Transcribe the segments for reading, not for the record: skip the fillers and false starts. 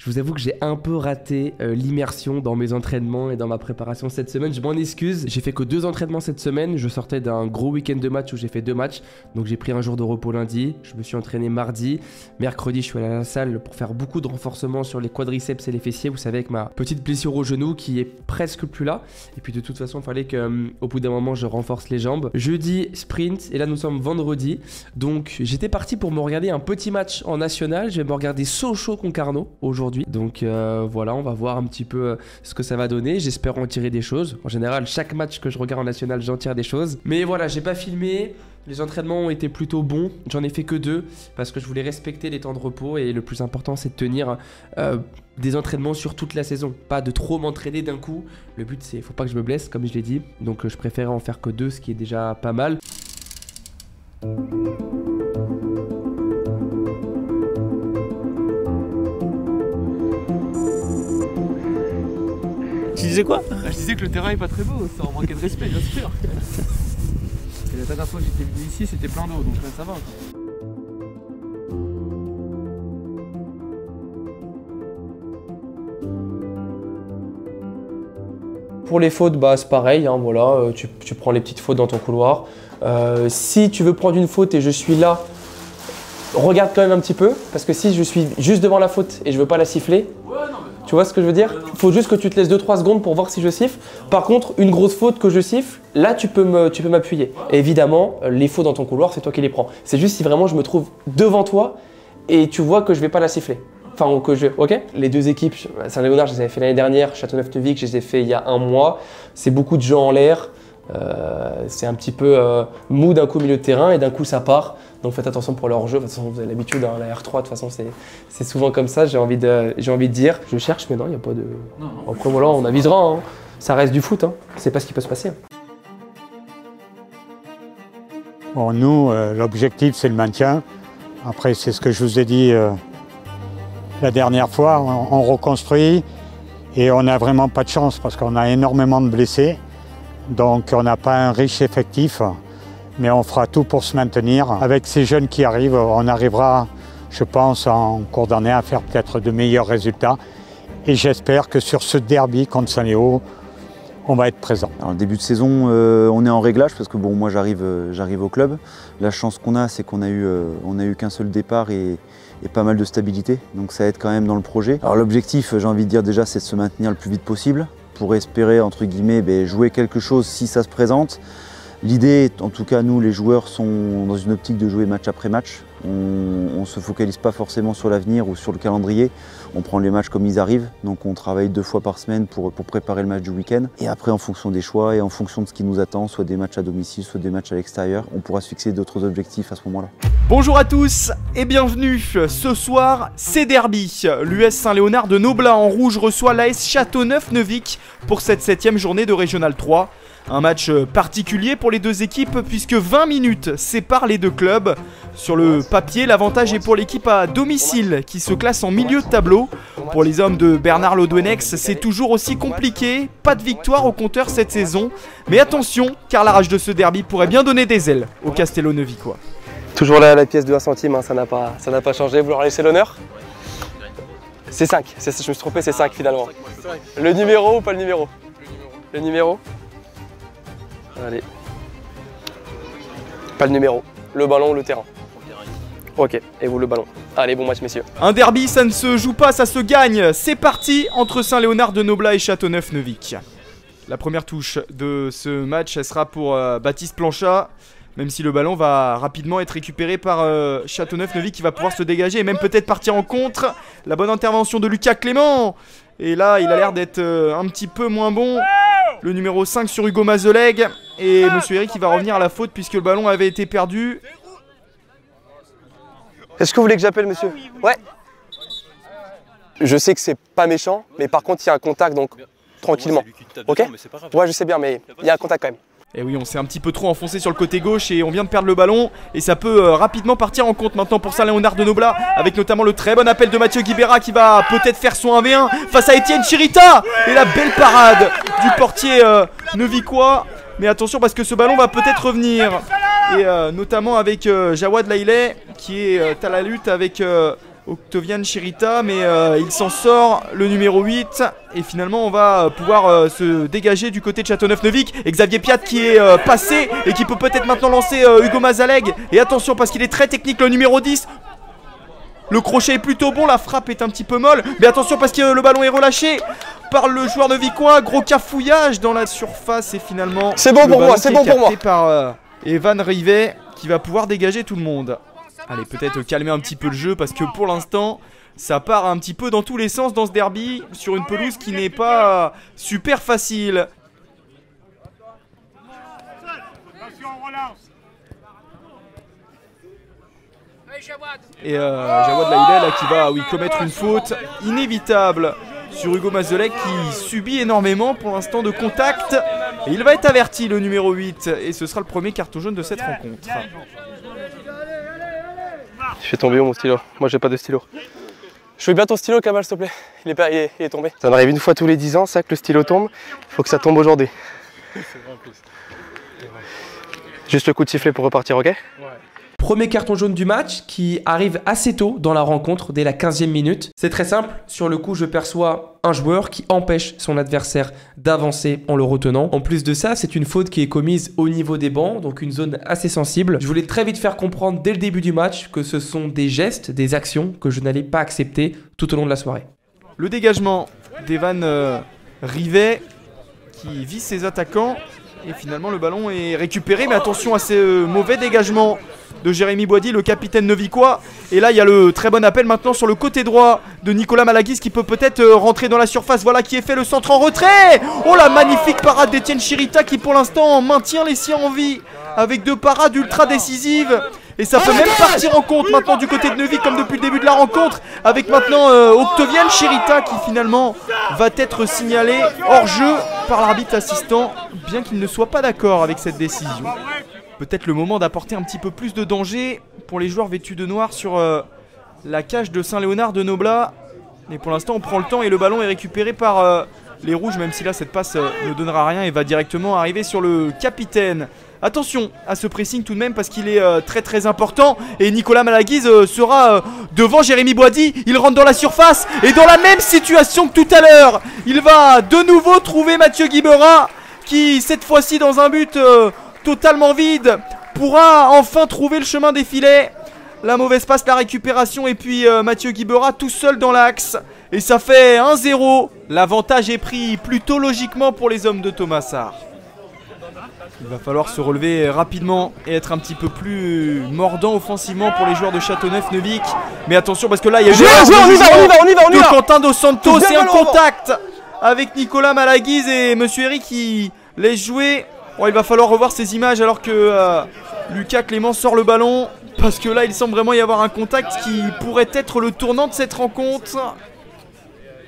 Je vous avoue que j'ai un peu raté l'immersion dans mes entraînements et dans ma préparation cette semaine. Je m'en excuse. J'ai fait que 2 entraînements cette semaine. Je sortais d'un gros week-end de match où j'ai fait 2 matchs. Donc j'ai pris un jour de repos lundi. Je me suis entraîné mardi. Mercredi, je suis allé à la salle pour faire beaucoup de renforcements sur les quadriceps et les fessiers. Vous savez, avec ma petite blessure au genou qui est presque plus là. Et puis de toute façon, il fallait qu'au bout d'un moment, je renforce les jambes. Jeudi, sprint. Et là, nous sommes vendredi. Donc j'étais parti pour me regarder un petit match en national. Je vais me regarder Sochaux-Concarneau aujourd'hui. Donc voilà, on va voir un petit peu ce que ça va donner. J'espère en tirer des choses. En général, chaque match que je regarde en national, j'en tire des choses. Mais voilà, j'ai pas filmé. Les entraînements ont été plutôt bons. J'en ai fait que 2 parce que je voulais respecter les temps de repos. Et le plus important, c'est de tenir des entraînements sur toute la saison. Pas de trop m'entraîner d'un coup. Le but, c'est faut pas que je me blesse, comme je l'ai dit. Donc je préférais en faire que 2, ce qui est déjà pas mal. Tu disais quoi? Je disais que le terrain est pas très beau, ça en manquait de respect, bien sûr. Et la dernière fois que j'étais venu ici, c'était plein d'eau, donc là ça va. Pour les fautes, bah, c'est pareil, hein, voilà, tu prends les petites fautes dans ton couloir. Si tu veux prendre une faute et je suis là, regarde quand même un petit peu, parce que si je suis juste devant la faute et je veux pas la siffler, tu vois ce que je veux dire? Il faut juste que tu te laisses 2-3 secondes pour voir si je siffle. Par contre, une grosse faute que je siffle, là tu peux m'appuyer. Évidemment, les fautes dans ton couloir, c'est toi qui les prends. C'est juste si vraiment je me trouve devant toi et tu vois que je vais pas la siffler. Enfin, que je... Ok? Les 2 équipes, Saint-Léonard, je les avais fait l'année dernière, Châteauneuf-Neuvik, je les ai fait il y a 1 mois. C'est beaucoup de gens en l'air. C'est un petit peu mou d'un coup au milieu de terrain et d'un coup ça part. Donc faites attention pour leur jeu. De toute façon, vous avez l'habitude, hein, la R3, de toute façon, c'est souvent comme ça. J'ai envie de dire. Je cherche, mais non, il n'y a pas de. Non. Après, voilà, on avisera. Hein. Ça reste du foot. Hein. C'est pas ce qui peut se passer. Bon, nous, l'objectif, c'est le maintien. Après, c'est ce que je vous ai dit la dernière fois. On reconstruit et on n'a vraiment pas de chance parce qu'on a énormément de blessés. Donc, on n'a pas un riche effectif. Mais on fera tout pour se maintenir. Avec ces jeunes qui arrivent, on arrivera, je pense, en cours d'année à faire peut-être de meilleurs résultats. Et j'espère que sur ce derby contre Saint-Léo, on va être présent. Alors, début de saison, on est en réglage parce que bon, moi j'arrive au club. La chance qu'on a, c'est qu'on a eu qu'un seul départ et pas mal de stabilité. Donc ça aide quand même dans le projet. Alors l'objectif, j'ai envie de dire déjà, c'est de se maintenir le plus vite possible pour espérer, entre guillemets, jouer quelque chose si ça se présente. L'idée, en tout cas nous les joueurs, sont dans une optique de jouer match après match. On ne se focalise pas forcément sur l'avenir ou sur le calendrier. On prend les matchs comme ils arrivent. Donc on travaille 2 fois par semaine pour préparer le match du week-end. Et après, en fonction des choix et en fonction de ce qui nous attend, soit des matchs à domicile, soit des matchs à l'extérieur, on pourra se fixer d'autres objectifs à ce moment-là. Bonjour à tous et bienvenue. Ce soir, c'est derby. L'US Saint-Léonard de Noblat en rouge reçoit l'AS Châteauneuf-Neuvik pour cette 7e journée de Régional 3. Un match particulier pour les 2 équipes puisque 20 minutes séparent les 2 clubs. Sur le papier, l'avantage est pour l'équipe à domicile qui se classe en milieu de tableau. Pour les hommes de Bernard Lodouenex, c'est toujours aussi compliqué. Pas de victoire au compteur cette saison. Mais attention, car la rage de ce derby pourrait bien donner des ailes au Castello-Neuvicois. Toujours là, la pièce de 1 centime, hein, ça n'a pas changé. Vous leur laissez l'honneur? C'est 5, je me suis trompé, c'est 5 finalement. Le numéro ou pas le numéro? Le numéro? Allez. Pas le numéro. Le ballon ou le terrain? Ok, et vous le ballon. Allez, bon match messieurs. Un derby, ça ne se joue pas, ça se gagne. C'est parti entre Saint-Léonard de Noblat et Châteauneuf-Neuvik. La première touche de ce match, elle sera pour Baptiste Planchat. Même si le ballon va rapidement être récupéré par Châteauneuf-Neuvik qui va pouvoir se dégager et même peut-être partir en contre. La bonne intervention de Lucas Clément. Et là, il a l'air d'être un petit peu moins bon. Le numéro 5 sur Hugo Mazeleg. Et Monsieur Eric qui va revenir à la faute puisque le ballon avait été perdu. Est-ce que vous voulez que j'appelle monsieur? Ouais. Je sais que c'est pas méchant, mais par contre il y a un contact donc tranquillement. Ok? Ouais, je sais bien, mais il y a un contact quand même. Et oui, on s'est un petit peu trop enfoncé sur le côté gauche et on vient de perdre le ballon. Et ça peut rapidement partir en compte maintenant pour Saint-Léonard de Noblat. Avec notamment le très bon appel de Mathieu Guibera qui va peut-être faire son 1v1 face à Étienne Chirita. Et la belle parade du portier neuvicois. Mais attention parce que ce ballon va peut-être revenir. et notamment avec Jawad Laileh qui est à la lutte avec Octavian Chirita, mais il s'en sort, le numéro 8, et finalement on va pouvoir se dégager du côté de Châteauneuf-Neuvik. Et Xavier Piat qui est passé et qui peut peut-être maintenant lancer Hugo Mazaleg. Et attention parce qu'il est très technique, le numéro 10. Le crochet est plutôt bon, la frappe est un petit peu molle, mais attention parce que le ballon est relâché par le joueur neuvicois. Gros cafouillage dans la surface et finalement c'est bon pour moi, c'est bon pour moi. Par Evan Rivet qui va pouvoir dégager tout le monde. Allez, peut-être calmer un petit peu le jeu parce que pour l'instant ça part un petit peu dans tous les sens dans ce derby sur une pelouse qui n'est pas super facile. Et Jawad Laileh là, qui va commettre une faute inévitable sur Hugo Mazaleg qui subit énormément pour l'instant de contact. Et il va être averti, le numéro 8, et ce sera le premier carton jaune de cette rencontre. Je fais tomber où mon stylo? Moi j'ai pas de stylo. Je veux bien ton stylo Kamal s'il te plaît. Il est tombé. Ça m'arrive une fois tous les 10 ans ça que le stylo tombe. Il faut que ça tombe aujourd'hui. Juste le coup de sifflet pour repartir, ok? Ouais. Premier carton jaune du match qui arrive assez tôt dans la rencontre, dès la 15e minute. C'est très simple, sur le coup je perçois un joueur qui empêche son adversaire d'avancer en le retenant. En plus de ça, c'est une faute qui est commise au niveau des bancs, donc une zone assez sensible. Je voulais très vite faire comprendre dès le début du match que ce sont des gestes, des actions que je n'allais pas accepter tout au long de la soirée. Le dégagement d'Evan Rivet qui vise ses attaquants et finalement le ballon est récupéré, mais attention à ce mauvais dégagement de Jérémy Boidy, le capitaine neuvicois. Et là il y a le très bon appel maintenant sur le côté droit de Nicolas Malaguis qui peut peut-être rentrer dans la surface. Voilà qui est fait, le centre en retrait. Oh la magnifique parade d'Etienne Chirita qui pour l'instant maintient les siens en vie avec deux parades ultra décisives. Et ça peut même partir en compte maintenant du côté de Neuvik comme depuis le début de la rencontre, avec maintenant Octavian Chirita qui finalement va être signalé hors jeu par l'arbitre assistant, bien qu'il ne soit pas d'accord avec cette décision. Peut-être le moment d'apporter un petit peu plus de danger pour les joueurs vêtus de noir sur la cage de Saint-Léonard de Noblat. Mais pour l'instant on prend le temps et le ballon est récupéré par les rouges, même si là cette passe ne donnera rien et va directement arriver sur le capitaine. Attention à ce pressing tout de même parce qu'il est très très important. Et Nicolas Malaguis sera devant Jérémy Boidy. Il rentre dans la surface et dans la même situation que tout à l'heure. Il va de nouveau trouver Mathieu Guibera qui cette fois-ci dans un but totalement vide pourra enfin trouver le chemin des filets. La mauvaise passe, la récupération et puis Mathieu Guibera tout seul dans l'axe. Et ça fait 1-0. L'avantage est pris plutôt logiquement pour les hommes de Thomas Sarr. Il va falloir se relever rapidement et être un petit peu plus mordant offensivement pour les joueurs de Châteauneuf-Neuvik. Mais attention parce que là il y a eu Quentin Dos Santos et un contact avec Nicolas Malaguis et Monsieur Eric qui laisse jouer. Bon, il va falloir revoir ces images alors que Lucas Clément sort le ballon. Parce que là il semble vraiment y avoir un contact qui pourrait être le tournant de cette rencontre.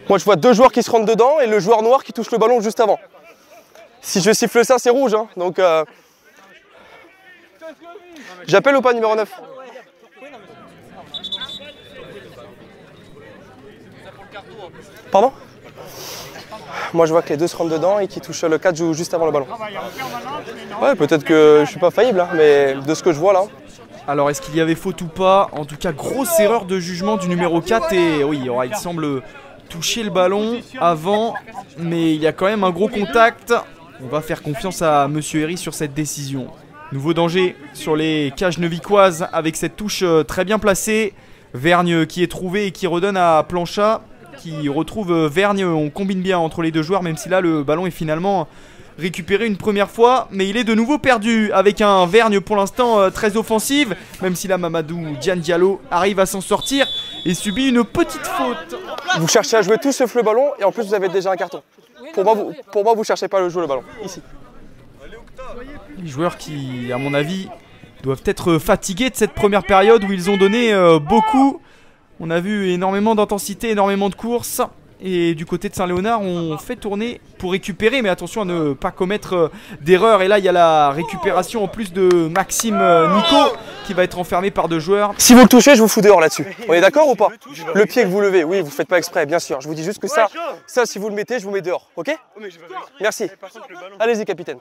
Moi je vois deux joueurs qui se rentrent dedans et le joueur noir qui touche le ballon juste avant. Si je siffle ça, c'est rouge, hein. Donc j'appelle ou pas numéro 9? Pardon? Moi je vois que les deux se rentrent dedans et qui touchent le 4 joue juste avant le ballon. Ouais, peut-être que je suis pas faillible, hein, mais de ce que je vois là. Alors est-ce qu'il y avait faute ou pas? En tout cas grosse erreur de jugement du numéro 4 et oui, il semble toucher le ballon avant, mais il y a quand même un gros contact. On va faire confiance à Monsieur Herry sur cette décision. Nouveau danger sur les cages neuvicoises avec cette touche très bien placée. Vergne qui est trouvé et qui redonne à Planchat, qui retrouve Vergne. On combine bien entre les deux joueurs, même si là le ballon est finalement récupéré une première fois. Mais il est de nouveau perdu avec un Vergne pour l'instant très offensive. Même si là Mamadou Diane Diallo arrive à s'en sortir et subit une petite faute. Vous cherchez à jouer tout sauf le ballon et en plus vous avez déjà un carton. Pour moi, vous cherchez pas à jouer le ballon, ici. Les joueurs qui, à mon avis, doivent être fatigués de cette première période où ils ont donné beaucoup. On a vu énormément d'intensité, énormément de courses. Et du côté de Saint-Léonard, on fait tourner pour récupérer. Mais attention à ne pas commettre d'erreur. Et là, il y a la récupération en plus de Maxime Nico qui va être enfermé par deux joueurs. Si vous le touchez, je vous fous dehors là-dessus. On est d'accord ou pas? Le pied que vous levez, oui, vous faites pas exprès, bien sûr. Je vous dis juste que ça si vous le mettez, je vous mets dehors, ok? Merci. Allez-y, capitaine.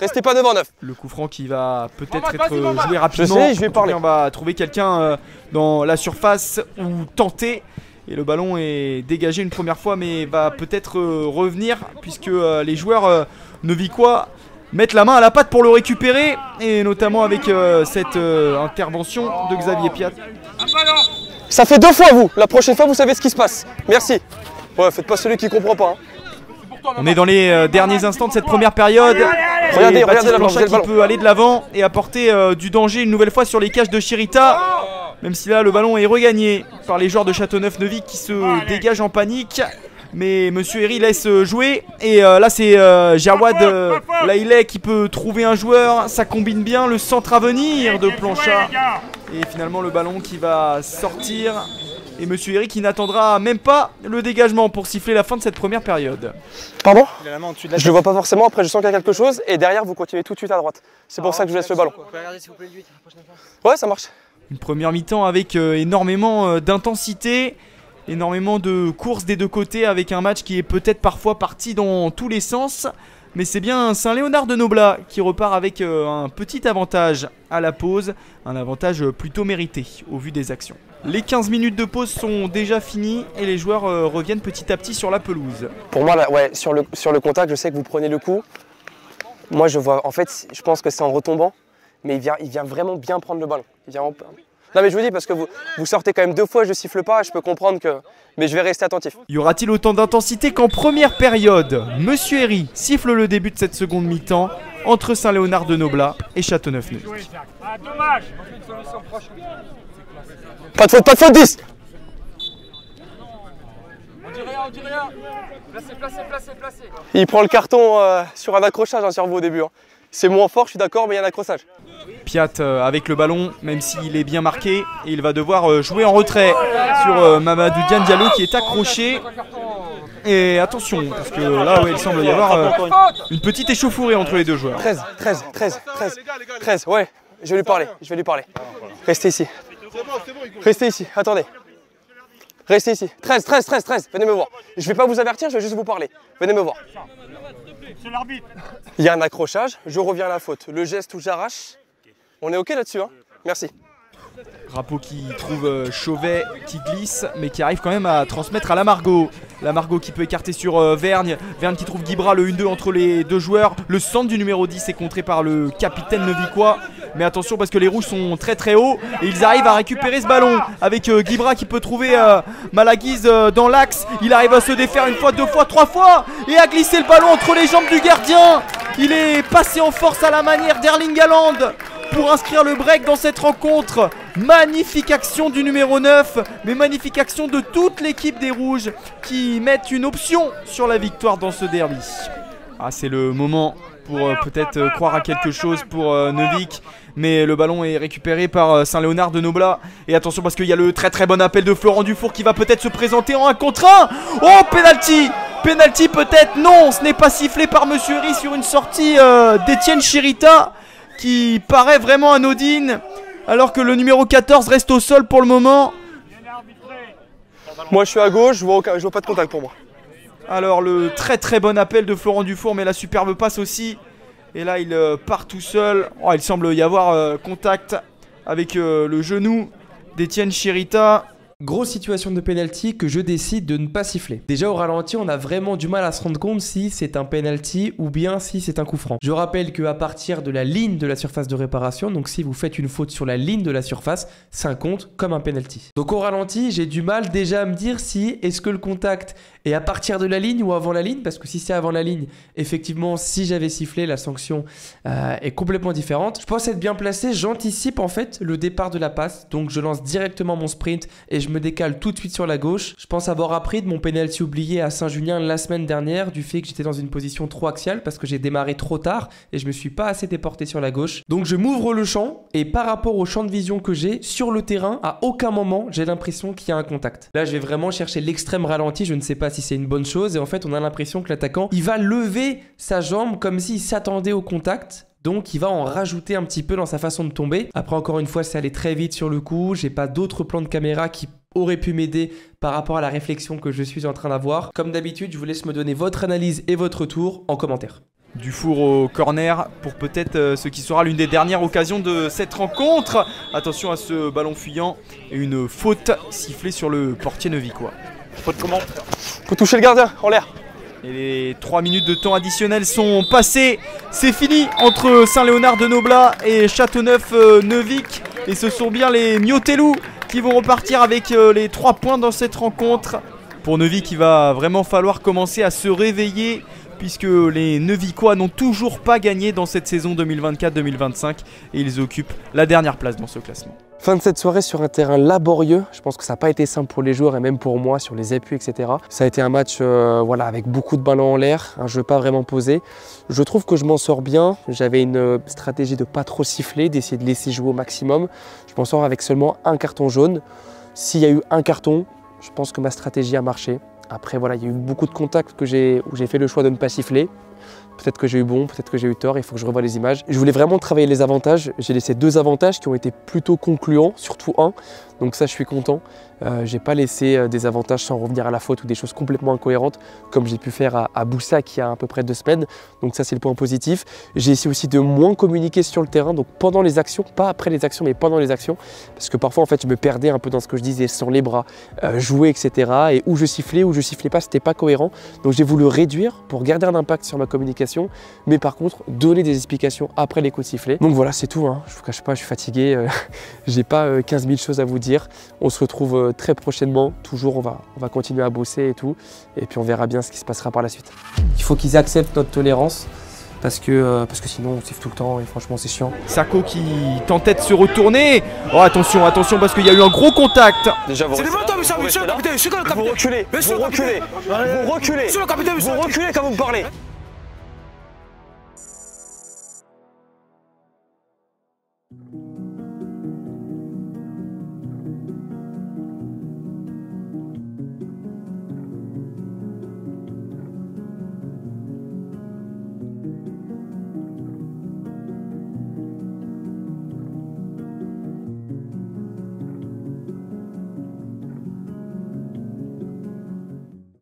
Restez pas devant 9. Le coup franc qui va peut-être être joué rapidement. Je sais, je vais parler. On va trouver quelqu'un dans la surface ou tenter. Et le ballon est dégagé une première fois, mais va peut-être revenir puisque les joueurs novicois mettent la main à la patte pour le récupérer. Et notamment avec cette intervention de Xavier Piat. Ça fait 2 fois vous. La prochaine fois, vous savez ce qui se passe. Merci. Ouais, faites pas celui qui comprend pas. Hein. On est dans les derniers instants de cette première période. Regardez Baptiste la Planchat ballon, qui peut aller de l'avant et apporter du danger une nouvelle fois sur les cages de Chirita. Même si là le ballon est regagné par les joueurs de Châteauneuf-Neuvy qui se dégagent en panique. Mais Monsieur Herry laisse jouer. Et là c'est Jawad Laïlé qui peut trouver un joueur. Ça combine bien le centre à venir de Planchat. Et finalement le ballon qui va sortir. Et Monsieur Herry qui n'attendra même pas le dégagement pour siffler la fin de cette première période. Pardon? Je le vois pas forcément, après je sens qu'il y a quelque chose. Et derrière vous continuez tout de suite à droite. C'est pour ça que je vous laisse le ballon. Ouais, ça marche. Une première mi-temps avec énormément d'intensité, énormément de courses des deux côtés, avec un match qui est peut-être parfois parti dans tous les sens. Mais c'est bien Saint-Léonard de Noblat qui repart avec un petit avantage à la pause, un avantage plutôt mérité au vu des actions. Les 15 minutes de pause sont déjà finies et les joueurs reviennent petit à petit sur la pelouse. Pour moi, là, ouais, sur le contact, je sais que vous prenez le coup. Moi, je vois, en fait, je pense que c'est en retombant, mais il vient vraiment bien prendre le ballon. Non mais je vous dis parce que vous sortez quand même 2 fois, je siffle pas, je peux comprendre que... Mais je vais rester attentif. Y aura-t-il autant d'intensité qu'en première période? Monsieur Herry siffle le début de cette seconde mi-temps entre Saint-Léonard de Noblat et Châteauneuf-Neuvy. Pas de faute 10. On dit rien. Placez. Il prend le carton sur un accrochage sur vous au début. Hein. C'est moins fort, je suis d'accord, mais il y a un accrochage. Piat avec le ballon, même s'il est bien marqué, et il va devoir jouer en retrait sur Mamadou Diallo qui est accroché. Et attention, parce que là, ouais, il semble y avoir une petite échauffourée entre les deux joueurs. 13, ouais, je vais lui parler. Restez ici, attendez. Restez ici. 13, venez me voir. Je vais pas vous avertir, je vais juste vous parler. Venez me voir. Il y a un accrochage, je reviens à la faute. Le geste où j'arrache, on est ok là-dessus, hein? Merci. Rapeau qui trouve Chauvet qui glisse, mais qui arrive quand même à transmettre à Lamargot. Lamargot qui peut écarter sur Vergne. Vergne qui trouve Guibra, le 1-2 entre les deux joueurs. Le centre du numéro 10 est contré par le capitaine Nevicois. Mais attention parce que les rouges sont très hauts et ils arrivent à récupérer ce ballon avec Guibra qui peut trouver Malaguise dans l'axe. Il arrive à se défaire 1 fois, 2 fois, 3 fois et à glisser le ballon entre les jambes du gardien. Il est passé en force à la manière d'Erling Haaland pour inscrire le break dans cette rencontre. Magnifique action du numéro 9, mais magnifique action de toute l'équipe des Rouges qui mettent une option sur la victoire dans ce derby. Ah, c'est le moment pour peut-être croire à quelque chose pour Neuvik. Mais le ballon est récupéré par Saint-Léonard de Noblat. Et attention parce qu'il y a le très bon appel de Florent Dufour qui va peut-être se présenter en 1 contre 1. Oh, penalty! Penalty peut-être, non, ce n'est pas sifflé par Monsieur Herry sur une sortie d'Étienne Chirita qui paraît vraiment anodine alors que le numéro 14 reste au sol pour le moment. Moi je suis à gauche, je vois pas de contact pour moi. Alors le très bon appel de Florent Dufour, mais la superbe passe aussi. Et là il part tout seul. Oh, il semble y avoir contact avec le genou d'Étienne Chirita. Grosse situation de penalty que je décide de ne pas siffler. Déjà au ralenti, on a vraiment du mal à se rendre compte si c'est un penalty ou bien si c'est un coup franc. Je rappelle qu'à partir de la ligne de la surface de réparation, donc si vous faites une faute sur la ligne de la surface, ça compte comme un penalty. Donc au ralenti, j'ai du mal déjà à me dire si est-ce que le contact est à partir de la ligne ou avant la ligne, parce que si c'est avant la ligne, effectivement, si j'avais sifflé, la sanction est complètement différente. Je pense être bien placé, j'anticipe en fait le départ de la passe, donc je lance directement mon sprint et je me décale tout de suite sur la gauche. Je pense avoir appris de mon penalty oublié à Saint-Julien la semaine dernière, du fait que j'étais dans une position trop axiale parce que j'ai démarré trop tard et je me suis pas assez déporté sur la gauche. Donc je m'ouvre le champ et par rapport au champ de vision que j'ai sur le terrain, à aucun moment j'ai l'impression qu'il y a un contact. Là je vais vraiment chercher l'extrême ralenti, je ne sais pas si c'est une bonne chose et en fait on a l'impression que l'attaquant il va lever sa jambe comme s'il s'attendait au contact. Donc il va en rajouter un petit peu dans sa façon de tomber. Après encore une fois c'est allé très vite sur le coup, j'ai pas d'autres plans de caméra qui aurait pu m'aider par rapport à la réflexion que je suis en train d'avoir. Comme d'habitude, je vous laisse me donner votre analyse et votre retour en commentaire. Dufour au corner pour peut-être ce qui sera l'une des dernières occasions de cette rencontre. Attention à ce ballon fuyant et une faute sifflée sur le portier neuvicois. Faute comment? Faut toucher le gardien en l'air. Et les 3 minutes de temps additionnel sont passées. C'est fini entre Saint-Léonard de Noblat et Châteauneuf-Neuvic. Et ce sont bien les Miotelou qui vont repartir avec les 3 points dans cette rencontre. Pour Neuvic, il va vraiment falloir commencer à se réveiller, puisque les Neuvicois n'ont toujours pas gagné dans cette saison 2024-2025 et ils occupent la dernière place dans ce classement. Fin de cette soirée sur un terrain laborieux. Je pense que ça n'a pas été simple pour les joueurs et même pour moi sur les appuis, etc. Ça a été un match voilà, avec beaucoup de ballons en l'air, un jeu pas vraiment posé. Je trouve que je m'en sors bien. J'avais une stratégie de pas trop siffler, d'essayer de laisser jouer au maximum. Je m'en sors avec seulement un carton jaune. S'il y a eu un carton, je pense que ma stratégie a marché. Après, voilà, il y a eu beaucoup de contacts où j'ai fait le choix de ne pas siffler. Peut-être que j'ai eu bon, peut-être que j'ai eu tort, il faut que je revoie les images. Je voulais vraiment travailler les avantages. J'ai laissé 2 avantages qui ont été plutôt concluants, surtout un. Donc ça, je suis content. J'ai pas laissé des avantages sans revenir à la faute ou des choses complètement incohérentes, comme j'ai pu faire à Boussac il y a à peu près 2 semaines. Donc ça, c'est le point positif. J'ai essayé aussi de moins communiquer sur le terrain, donc pendant les actions, pas après les actions, mais pendant les actions. Parce que parfois, en fait, je me perdais un peu dans ce que je disais, sans les bras, jouer, etc. Et où je sifflais pas, c'était pas cohérent. Donc j'ai voulu réduire pour garder un impact sur ma communication, mais par contre, donner des explications après les coups de sifflet. Donc voilà, c'est tout, hein. Je vous cache pas, je suis fatigué. J'ai pas 15 000 choses à vous dire. On se retrouve très prochainement. Toujours, on va continuer à bosser et tout. Et puis on verra bien ce qui se passera par la suite. Il faut qu'ils acceptent notre tolérance. Parce que sinon on siffle tout le temps et franchement c'est chiant. Sako qui tentait de se retourner. Oh attention, attention parce qu'il y a eu un gros contact. Déjà vous reculez quand vous me parlez.